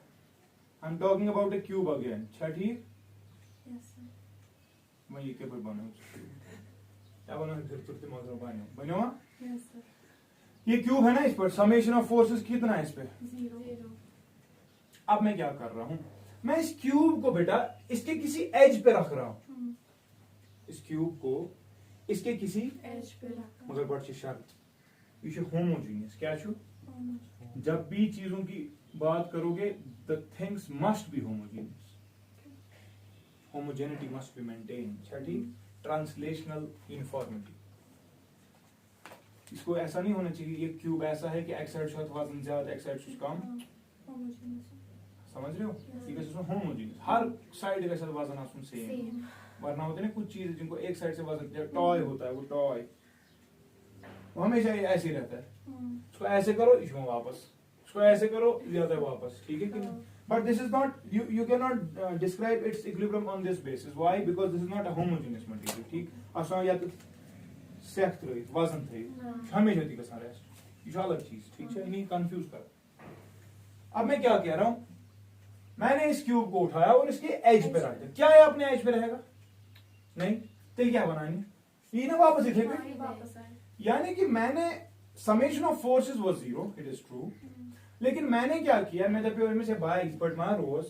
I am talking about A cube again. अच्छा ठीक, Yes, sir. मैं ये के पर बनाऊँ क्या बनाऊँ फिर तुरते मात्रा बनो। Yes, sir. ये क्यूब है ना, इस पर समेशन ऑफ फोर्सेस कितना है इस पे। 0. अब मैं क्या कर रहा हूं, मैं इस क्यूब को बेटा इसके किसी एज पे रख रहा हूं, इस क्यूब को इसके किसी Edge पे रखा. मगर बड़ी शर्त, ये छे होमोजीनियस। क्या छू, जब भी चीजों की बात करोगे the things must be homogeneous, homogeneity must be maintain. Chhathi translational uniformity, इसको ऐसा नहीं होना चाहिए ये क्यूब ऐसा है कि एक्स साइड से वजन ज्यादा एक्स साइड से कम, समझ रहे हो। ये कैसे होमोजीनियस, हर साइड का साथ वजन आसुन सेम, Same. वरना होते हैं ना कुछ चीज जिनको एक साइड से वजन, जब टॉय होता है वो टॉय वो हमेशा ये ऐसे ही रहता है, इसको ऐसे करो इसको वापस, इसको ऐसे करो जाता है वापस, ठीक है कि नहीं। But this is not, you cannot describe its equilibrium on this basis. Why? Because this is not a homogeneous material, ठीक। असा या तो सेक्ट थ्रोइट वजन थ्रोइट हमेशा दी का सारा ये जो अलग चीज, ठीक है, इन्हीं कंफ्यूज कर। अब मैं क्या कह रहा हूं, मैंने इस क्यूब को उठाया और इसके एज पे रख दिया। क्या है अपने एज पे रहेगा नहीं, तो क्या बनानी ये ना वापस इथे पे, वापस आए. यानी कि मैंने summation of forces was 0, it is true, लेकिन मैंने क्या किया, मैं जब में से बाय इस पर मार रोज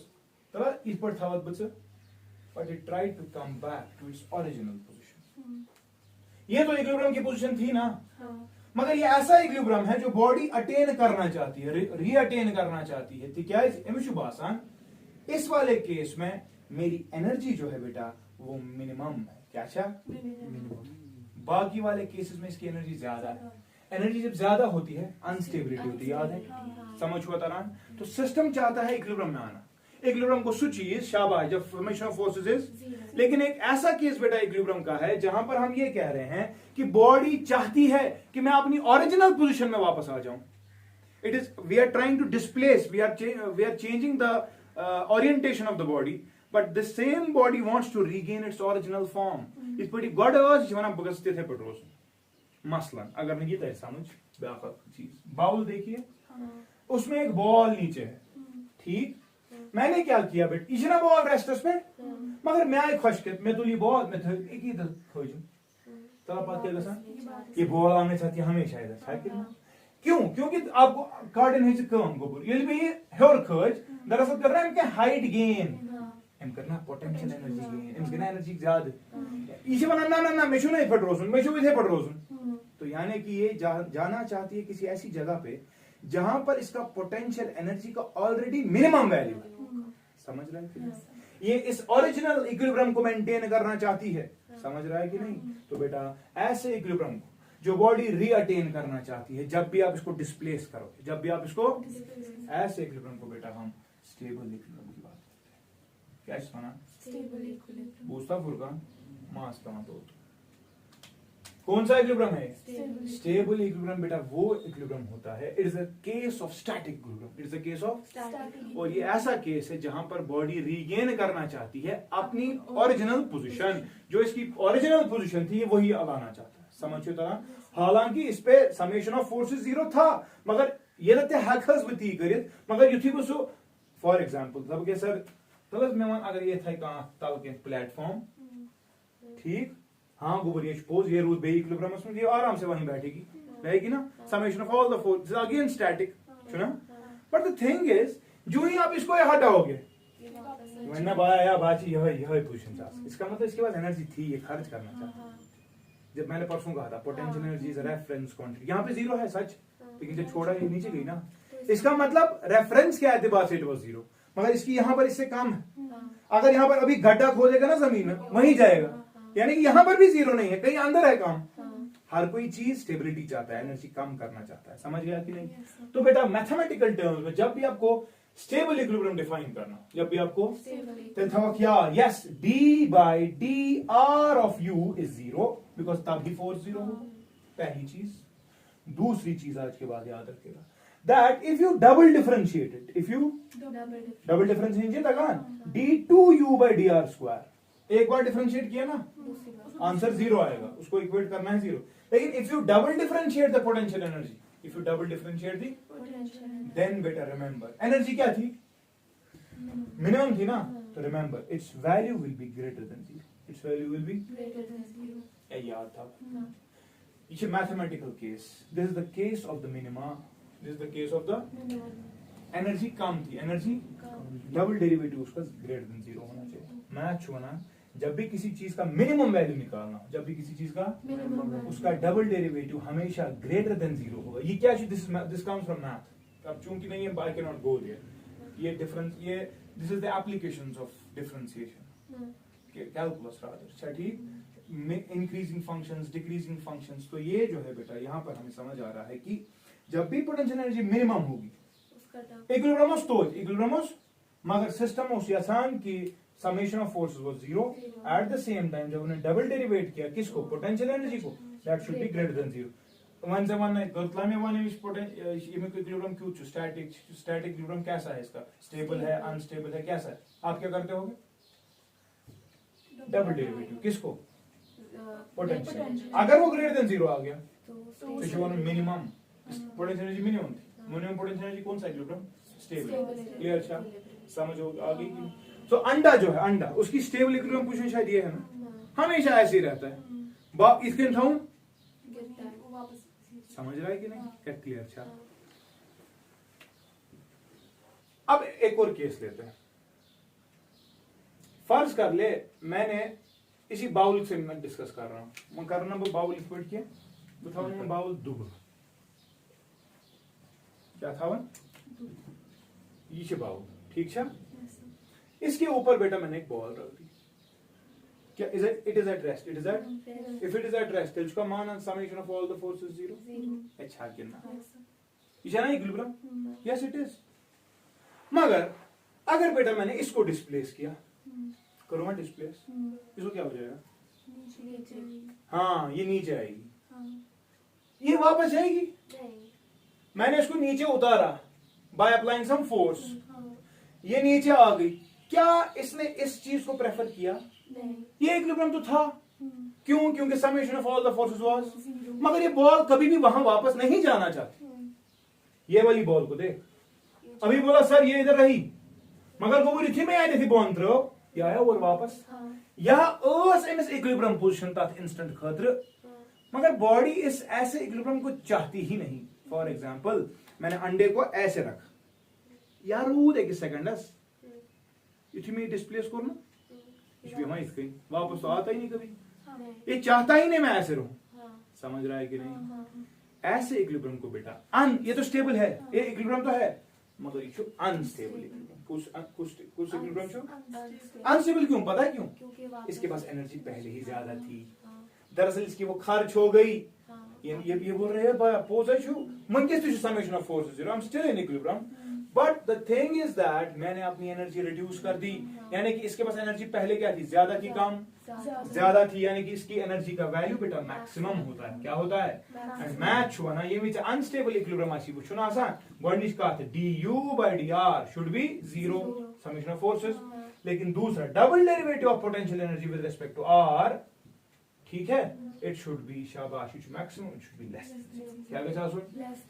तला इस पर थावत बच, but it tried to come back to its original position. ये तो इक्विलिब्रियम की पोजीशन थी ना, मगर ये ऐसा इक्विलिब्रियम है जो बॉडी अटेन करना चाहती है, रीअटेन करना चाहती है। ठीक है, इमिशु बासान इस वाले केस में मेरी एनर्जी जो है बेटा वो मिनिमम है। क्या अच्छा, बाकी वाले केसेस में इसकी एनर्जी ज्यादा है। एनर्जी जब ज्यादा होती है अनस्टेबिलिटी होती है, याद है, समझ हुआ तरह। तो सिस्टम चाहता है इक्विलिब्रियम में आना, इक्विलिब्रियम को स्विच चीज शाबाश जब फॉर्मेशन ऑफ फोर्सेस इज, लेकिन एक ऐसा केस बेटा इक्विलिब्रियम का है जहां पर हम ये कह रहे हैं कि बॉडी चाहती है कि मैं अपनी ओरिजिनल पोजीशन में वापस आ जाऊं। It is, we are trying to displace, we are changing the orientation of the body, but the same body wants to regain its original form. इस पर गॉड आज वना बगस्ते थे पट रोज मसलन, अगर नहीं ये समझ बाकी चीज, बाउल देखिए उसमें एक बॉल नीचे है, ठीक। मैंने क्या किया बेट, इजना बॉल रेस्टस पे, मगर मैं आई खुश के मैं तुली बॉल में थे एक ही खोज तला पात क्या गसा ये बॉल आने चाहती हमेशा इधर है कि क्यों, क्योंकि आपको कार्डन है कम गोबर ये भी हेयर खोज दरअसल कर रहा है कि हाइट गेन, हम करना पोटेंशियल एनर्जी गेन, हम करना एनर्जी ज्यादा इसे बना ना ना ना मैं नहीं पढ़ रोज़ मैं इधर पढ़ रोज़। तो यानी कि ये जाना चाहती है किसी ऐसी जगह पे जहां पर इसका पोटेंशियल एनर्जी का ऑलरेडी मिनिमम वैल्यू है, समझ रहे हैं कि नहीं? ये इस ओरिजिनल इक्विलिब्रियम को मेंटेन करना चाहती है, समझ रहा है कि नहीं। तो बेटा ऐसे इक्विलिब्रियम को जो बॉडी रीअटेन करना चाहती है, जब भी आप इसको डिस्प्लेस करोगे, जब भी आप इसको ऐसे इक्विलिब्रियम को बेटा हम स्टेबल इक्विलिब्रियम की बात करते हैं। क्या सुना, स्टेबल इक्विलिब्रियम, पूछता फुरकान मास कमा तो कौन सा इक्विलिब्रियम है, स्टेबल इक्विलिब्रियम बेटा वो इक्विलिब्रियम होता है, it is a case of static equilibrium, it is a case of, और ये ऐसा केस है जहां पर बॉडी रीगेन करना चाहती है अपनी ओरिजिनल पोजीशन, जो इसकी ओरिजिनल पोजीशन थी वही लाना चाहता है, समझो तरह। हालांकि इस पे समेशन ऑफ फोर्सेस 0 था, मगर ये लगते हैकर्स बती करित, मगर युथी को सो फॉर एग्जांपल तब के सर तलस में अगर ये था का तल के प्लेटफॉर्म, ठीक, हाँ गोबर ये पोज ये रूट बे इक्विलिब्रियम में ये आराम से वहीं बैठेगी, रहेगी ना, summation of all the forces again static, सुना। बट द थिंग इज जो ही आप इसको हटाओगे वरना बाया बाची यह पोजीशन चाहता, इसका मतलब इसके पास एनर्जी थी, ये खर्च करना चाहता। जब मैंने परसों कहा था potential energy is a reference quantity, यहाँ पे 0 है सच, लेकिन जब छोड़ा ये नीचे गई ना, इसका मतलब रेफरेंस के एतबार से इट वाज 0, मगर इसकी यहाँ पर इससे कम है। अगर यहाँ पर अभी गड्ढा खोदेगा ना जमीन में वहीं जाएगा, यानी कि यहाँ पर भी 0 नहीं है, कहीं अंदर है काम। हर कोई चीज स्टेबिलिटी चाहता है, एनर्जी कम करना चाहता है, समझ गया कि नहीं। तो बेटा मैथमेटिकल टर्म्स में जब भी आपको स्टेबल इक्विलिब्रियम डिफाइन करना, जब भी आपको क्या, yes d by dr of u is 0 because तब भी फोर्स 0 हो, पहली चीज। दूसरी चीज आज के बाद याद रखेगा that if you double differentiate it, if you double differentiate लगान d2u by dr square, एक बार डिफरेंशिएट किया ना आंसर जीरो आएगा, उसको इक्वेट करना है जीरो। लेकिन if you double differentiate the potential energy, if you double differentiate the, then बेटा रिमेंबर एनर्जी क्या थी, मिनिमम थी ना, तो remember its value will be greater than zero, its value will be, याद था, ये mathematical case, this is the case of the minima, this is the case of the energy कम थी, एनर्जी डबल डेरिवेटिव उसका ग्रेटर देन जीरो होना चाहिए। मैच होना, जब भी किसी चीज का मिनिमम वैल्यू निकालना, जब भी किसी चीज का उसका डबल डेरिवेटिव हमेशा ग्रेटर देन जीरो होगा। ये क्या, दिस कम्स फ्रॉम मैथ। अब चूंकि नहीं है, I can not go there, ये डिफरेंस, ये this is the applications of differentiation, calculus rather, अच्छा ठीक, इंक्रीजिंग फंक्शंस, डिक्रीजिंग फंक्शंस। तो ये जो है बेटा यहाँ पर हमें समझ आ रहा है कि जब भी पोटेंशियल एनर्जी मिनिमम होगी, इक्विलिब्रियम तोच, इक्विलिब्रियम मगर सिस्टम उस यसान की summation of forces was zero, eight the same time जब उन्हें डबल डेरिवेट किया किसको, पोटेंशियल एनर्जी को, that should be greater than zero. One से वन गलतला में वन इस इक्विलिब्रियम क्यों स्टैटिक, स्टैटिक इक्विलिब्रियम कैसा है, इसका स्टेबल है, अनस्टेबल है, कैसा है, आप क्या करते होगे, डबल डेरिवेटिव किसको, पोटेंशियल, अगर वो ग्रेटर देन जीरो आ गया तो जो मिनिमम पोटेंशियल एनर्जी मिनिमम थी, मिनिमम पोटेंशियल एनर्जी कौन सा इक्विलिब्रियम, स्टेबल, क्लियर, अच्छा समझ हो आ गई कि तो अंडा जो है, अंडा उसकी स्टेबल इक्विलिब्रियम पोजीशन शायद ये है ना, हमेशा ऐसे ही रहता है, इसके था समझ रहा है कि नहीं, क्या क्लियर, अच्छा। अब एक और केस लेते हैं, फर्ज कर ले मैंने इसी बाउल से मैं डिस्कस कर रहा हूं, मैं कर रहा हूं बाउल इक्वेट किया, तो था बाउल दुब, क्या था ये बाउल, ठीक है, इसके ऊपर बेटा मैंने एक बॉल रख दी, क्या is it is at rest, it is at, if it is at rest उसका मान summation of all the forces zero, अच्छा कितना ये ना इक्विलिब्रियम, यस इट इज। मगर अगर बेटा मैंने इसको डिस्प्लेस किया, करो मैं डिस्प्लेस, इसको क्या हो जाएगा, हाँ ये नीचे आएगी, ये वापस जाएगी, मैंने इसको नीचे उतारा बाय अप्लाइंग सम फोर्स, ये नीचे आ गई, क्या इसने इस चीज को प्रेफर किया, ये इक्विलिब्रियम तो था, क्यों, क्योंकि summation of all the forces was, मगर ये बॉल कभी भी वहां वापस नहीं जाना चाहती, ये वाली बॉल को देख, अभी बोला सर ये इधर रही, मगर वो रिथी में आई थी बॉन थ्रो, ये आया और वापस, यहाँ एमएस इक्विलिब्रियम पोजीशन तक इंस्टेंट खतर, मगर बॉडी इस ऐसे इक्विलिब्रियम को चाहती ही नहीं। फॉर एग्जांपल मैंने अंडे को ऐसे रखा, यार वो देख सेकंडस इसी में डिस्प्लेस करना, वापस तो आता ही नहीं कभी, ये चाहता ही नहीं मैं ऐसे रहूं, समझ रहा है कि नहीं, ऐसे इक्विलिब्रियम को बेटा ये तो स्टेबल है, ये इक्विलिब्रियम तो है, मगर ये अनस्टेबल इक्विलिब्रियम, कुछ इक्विलिब्रियम अनस्टेबल क्यों, पता है क्यों, इसके पास एनर्जी पहले ही ज्यादा थी, दरअसल इसकी वो खर्च हो गई, ये बोल रहे हैं पोजीशन मंकेस summation of forces zero, I am still in equilibrium, but the thing is that मैंने अपनी एनर्जी रिड्यूस कर दी, यानी कि इसके पास एनर्जी पहले क्या थी, ज्यादा की कम, ज्यादा थी, यानी कि इसकी एनर्जी का वैल्यू बेटा मैक्सिमम होता है, क्या होता है, एंड मैच हुआ ना, ये विच अनस्टेबल इक्विलिब्रियम आसी वो छुना आसान गोंडिश का थे du/dr should be zero summation of forces, लेकिन दूसरा double derivative of potential energy with respect to r, ठीक है, इट शुड बी शाबाश, it maximum, it should be less, क्या बचा सुन,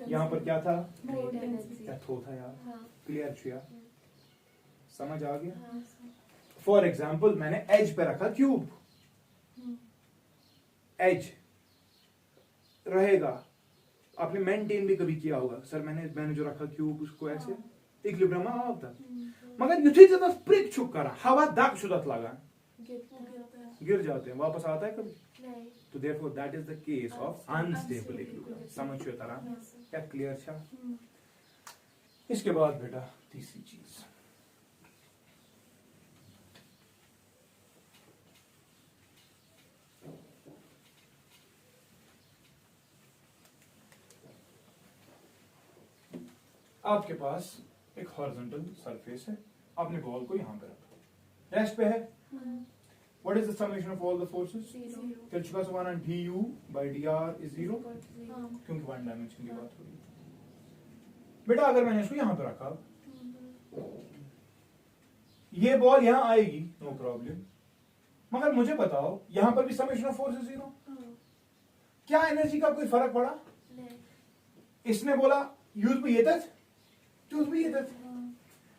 यहाँ पर क्या था, क्या थो था यार, क्लियर छुया, समझ आ गया। फॉर एग्जाम्पल मैंने एज पे रखा क्यूब, एज रहेगा, आपने मेंटेन भी कभी किया होगा, सर मैंने जो रखा क्यूब उसको ऐसे इक्विलिब्रियम में होता, मगर युथी जब स्प्रिक छुप करा हवा दाग शुदत लगा, गिर जाते हैं, वापस आता है कभी, तो therefore that is the case of unstable equilibrium, समझिए तरह, क्या क्लियर था। इसके बाद बेटा तीसरी चीज, आपके पास एक हॉरिजॉन्टल सरफेस है, आपने बॉल को यहां पे रखा, रेस्ट पे है, what is the summation of all the forces, फिर चुका सवाना du/dr is 0, क्योंकि वन डायमेंशन की बात हो रही है। बेटा अगर मैंने इसको यहां पे रखा, ये बॉल यहां आएगी, नो प्रॉब्लम, मगर मुझे बताओ यहां पर भी समेशन ऑफ फोर्स 0, हाँ, क्या एनर्जी का कोई फर्क पड़ा? नहीं, इसने बोला यूज भी ये तक, चूज भी ये तक, हाँ,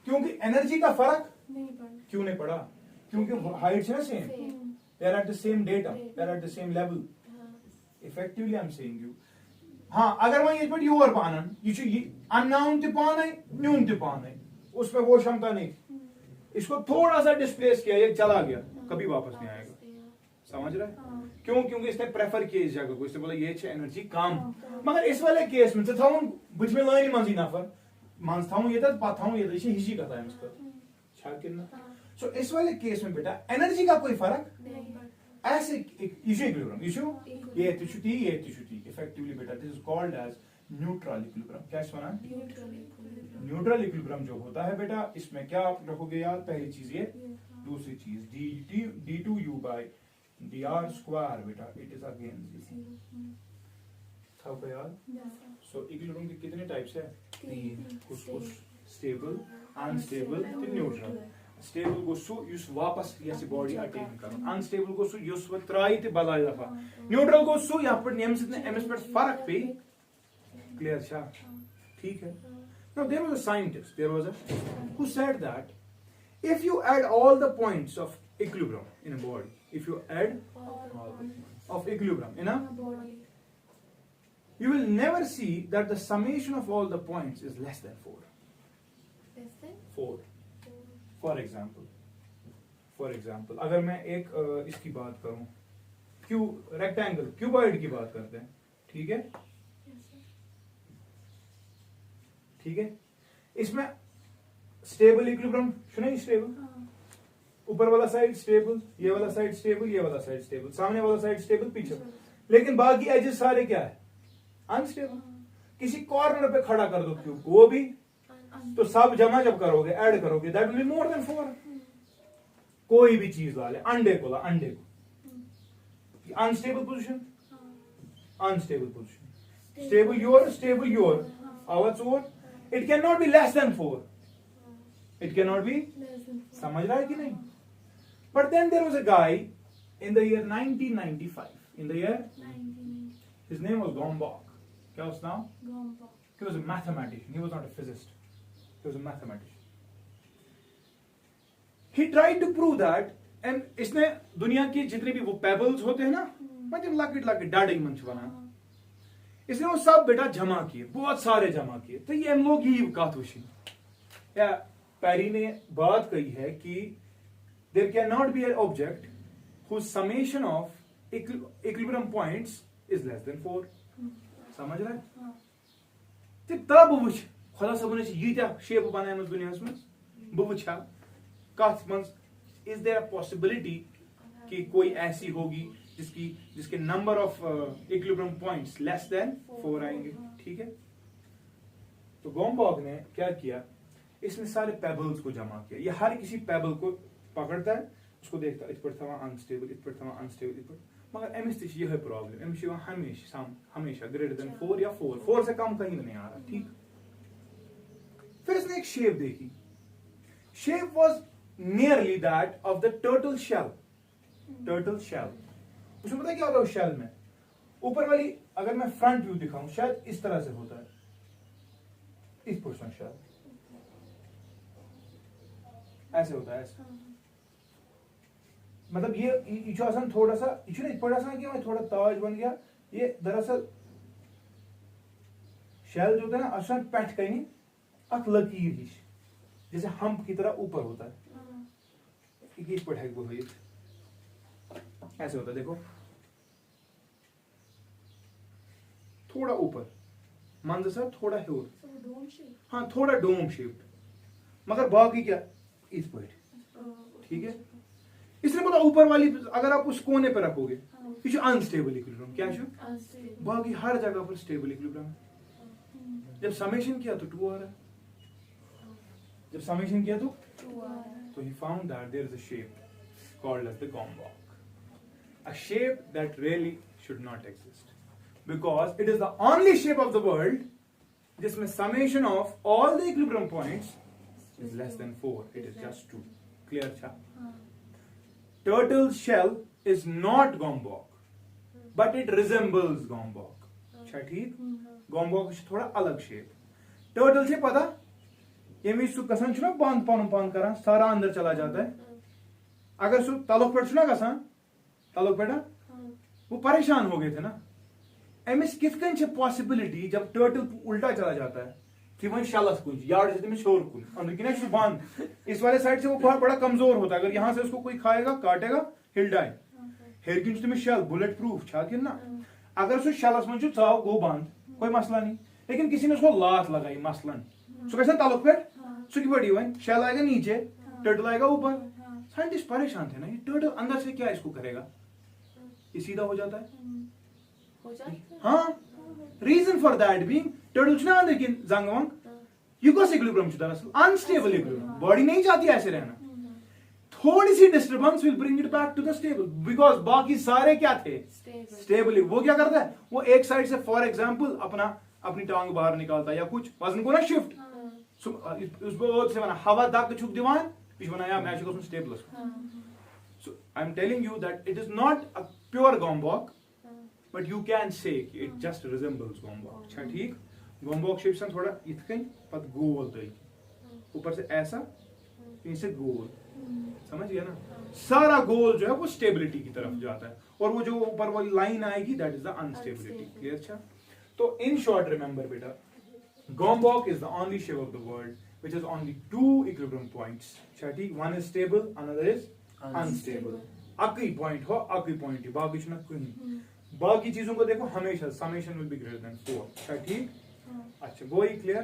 क्योंकि एनर्जी का फर्क नहीं पढ़ क्यों नहीं पड़ा? क्योंकि हाइट्स है same, they are at the same data, they are at the same level. हाँ, Effectively I'm saying you. हाँ, अगर मैं ये पर योर पानन, ये चीज अननाउन ते पान है, न्यून ते पान है, उसमें वो क्षमता नहीं. इसको थोड़ा सा डिस्प्लेस किया, ये चला गया, कभी वापस नहीं आएगा. समझ रहे? हाँ, क्यों? क्योंकि इसने प्रेफर किया इस जगह को, इसने बोला ये एनर्जी कम. मगर इस वाले केस में था बुझ में लाइन मंजी नफर मान था ये तक पाता हूं, ये हिजी का था इसका छा कितना. सो इस वाले केस में बेटा एनर्जी का कोई फर्क नहीं पढ़ ऐसे इशू इक्विलिब्रियम इशू ये तिशुटी इफेक्टिवली बेटा this is called as neutral equilibrium. क्या इसमें ना न्यूट्रल इक्विलिब्रियम, न्यूट्रल इक्विलिब्रियम जो होता है बेटा, इसमें क्या आप रखोगे यार? पहली चीज ये, दूसरी चीज d2u by dr स्क्वायर बेटा, इट इज अगेन 0. था क्या यार? सो इक्विलिब्रियम के कितने टाइप्स है? 3. कुछ स्टेबल, अनस्टेबल, न्यूट्रल. स्टेबल गो सु युस वापस यस बॉडी अटेन करन, अनस्टेबल गो सु युस व त्राई ते बदल दफा, न्यूट्रल गो सु या पर नेम से एमएस पर फर्क पे. क्लियर छा? ठीक है. Now there was a scientist, who said that if you add all the points of equilibrium in a body, if you add of equilibrium in a, body, you will never see that the summation of all the points is less than 4. ऐसे 4. For example, अगर मैं एक इसकी बात करूं, रेक्टेंगल क्यूबॉइड की बात करते हैं, ठीक है? ठीक है, इसमें स्टेबल इक्विलिब्रियम सुने, स्टेबल, हाँ, ऊपर वाला साइड स्टेबल, ये वाला साइड स्टेबल, ये वाला साइड स्टेबल, सामने वाला साइड स्टेबल, पीछे. लेकिन बाकी एजेस सारे क्या है? अनस्टेबल. किसी कॉर्नर पे खड़ा कर दो क्यूब को, वो भी तो सब जमा जब करोगे, ऐड करोगे, that will be more than 4. कोई भी चीज डाले, अंडे को ला, अंडे को, unstable position, unstable position, stable your, our 4. It can not be less than 4. It can not be. समझ रहा है कि नहीं? But then there was a guy in the year 1995. In the year, his name was Gomboc. क्या उसका नाम? गॉम्बॉक. He was a mathematician. He was not a physicist. He was a mathematician. He tried to prove that, and इसने दुनिया की जितने भी वो पेबल्स होते हैं ना, मतलब लकीट डाडे मंच बना, इसने वो सब बेटा जमा किए, बहुत सारे जमा किए. तो ये हम लोग ही बात हुई या पेरी ने बात कही है कि there cannot be an object whose summation of equilibrium points is less than 4. समझ रहा है? तब वुच खुदा सबन यीत्या शेप बनायम दुनिया में बह वुचा कथ मन इज देयर अ पॉसिबिलिटी कि कोई ऐसी होगी जिसके number of equilibrium points less than 4 आएंगे. ठीक है. तो गॉम्बॉक ने क्या किया, इसने सारे पेबल्स को जमा किया. ये हर किसी पेबल को पकड़ता है, उसको देखता है, इत पर थवा अनस्टेबल, इत पर थवा अनस्टेबल, इत पर. मगर एमएस तक यह प्रॉब्लम, एमएस हमेशा ग्रेटर देन 4 या 4 से कम कहीं नहीं आ रहा. ठीक. फिर इसने एक शेप देखी. Shape was nearly that of the turtle shell. Turtle shell, उसमें पता है क्या होता है? उस शेल में ऊपर वाली, अगर मैं फ्रंट व्यू दिखाऊं, शायद इस तरह से होता है, इस पोर्शन शेल ऐसे होता है, ऐसे. मतलब ये जो आसान थोड़ा सा इचु नहीं पड़ा सा कि मैं थोड़ा ताज बन गया. ये दरअसल शेल जो होता है ना, आसान पैट कहीं अक लकीर ही जैसे हम्प की तरह ऊपर होता है. इस पर ऐसे होता है, देखो थोड़ा ऊपर मंद सा, थोड़ा ह्योर, हाँ थोड़ा डोम शेप्ड, मगर बाकी क्या इस पर. ठीक है. इसने बोला ऊपर वाली अगर आप उस कोने पर रखोगे, ये अनस्टेबल इक्विलिब्रियम. क्या है? बाकी हर जगह पर स्टेबल इक्विलिब्रियम है. जब समेशन किया तो 2 आ रहा है. जब समेशन किया तो he found that there is a shape called as the Gombok, a shape that really should not exist because it is the only shape of the world जिसमें summation of all the equilibrium points is less than 4. It is just 2. Clear था? turtle's shell is not gombok but it resembles gombok. अच्छा ठीक, gombok is थोड़ा अलग shape. Turtle से पता ये सु गसान छुना बंद पान पान करा सारा अंदर चला जाता है. अगर सु तलक पेट छुना गसान तलक पेटा वो परेशान हो गए थे ना. एमिस किस कन छे पॉसिबिलिटी जब टर्टल उल्टा चला जाता है कि वही शालस कुछ यार्ड से में शोर कुछ अंदर की ना बंद इस वाले साइड से वो बहुत बड़ा कमजोर होता है. अगर यहां से उसको कोई खाएगा काटेगा हिल डाई हेरकिन में शेल बुलेट प्रूफ छा कि ना. अगर सु शालस में चाव गो बंद कोई मसला नहीं, लेकिन किसी ने उसको लात लगाई मसलन सो कैसे तालुक पेट सु की बड़ी वही शेल आएगा नीचे टर्टल आएगा ऊपर. साइंटिस्ट परेशान थे ना ये टर्टल अंदर से क्या इसको करेगा, ये सीधा हो जाता है. हो जाता है. हाँ, reason for that being turtle छना अंदर की जंगवंग युगस इक्विलिब्रियम छ दरअसल अनस्टेबल इक्विलिब्रियम. बॉडी नहीं चाहती ऐसे रहना. थोड़ी सी disturbance will bring it back to the stable because बाकी सारे क्या थे स्टेबल. वो क्या करता है, वो एक साइड से फॉर एग्जांपल अपनी टांग बाहर निकालता है या कुछ वजन को ना शिफ्ट उस से बना हवा दाग छुक दीवान पिछ बनाया मैच को stable. So I am telling you that it is not a pure Gomboc but you can say it just resembles gombok. अच्छा ठीक, गोम्बॉक शेप से थोड़ा इतकन पत गोल तरीके ऊपर से ऐसा इनसे गोल समझ गया ना. सारा गोल जो है वो स्टेबिलिटी की तरफ जाता है और वो जो ऊपर वाली लाइन आएगी that is the unstability. Clear. अच्छा तो इन शॉर्ट रिमेंबर बेटा Gomboc is the only shape of the world which is only two equilibrium points. अच्छा ठीक, one is stable another is unstable. अकी पॉइंट हो अकी पॉइंट ही बाकी ना कोई. बाकी चीजों को देखो हमेशा summation will be greater then 4. अच्छा ठीक. अच्छा वो ही क्लियर,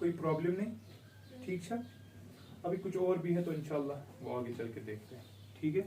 कोई प्रॉब्लम नहीं. ठीक है, अभी कुछ और भी है तो इंशाल्लाह वो आगे चल के देखते हैं. ठीक है.